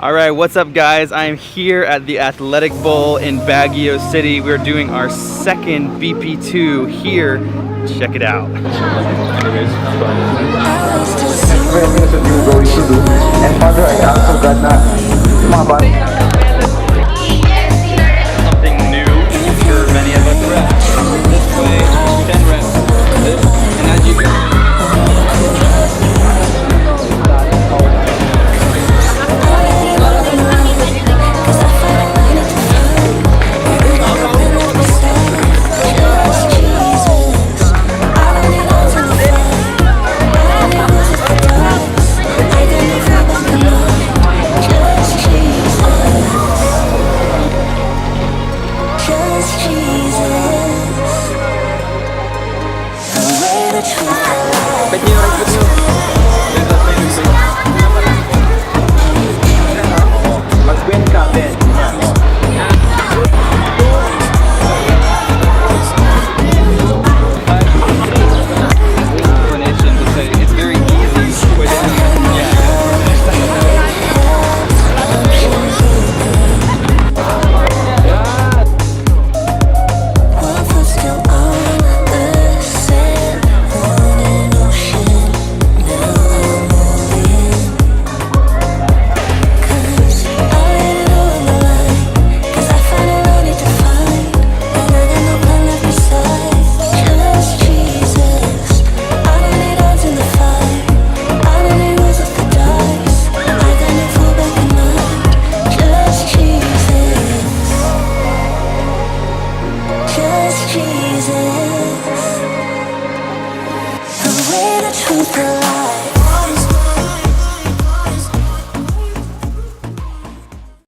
Alright, what's up guys? I am here at the Athletic Bowl in Baguio City. We're doing our second BP2 here. Check it out. Minutes of you going to do. And Father, I also got na mga bata. Something new for many of us. Reps. This way, 10 reps. And as you can Mag-win ka, Ben. it's very easy with Jesus, the way, the truth, the life.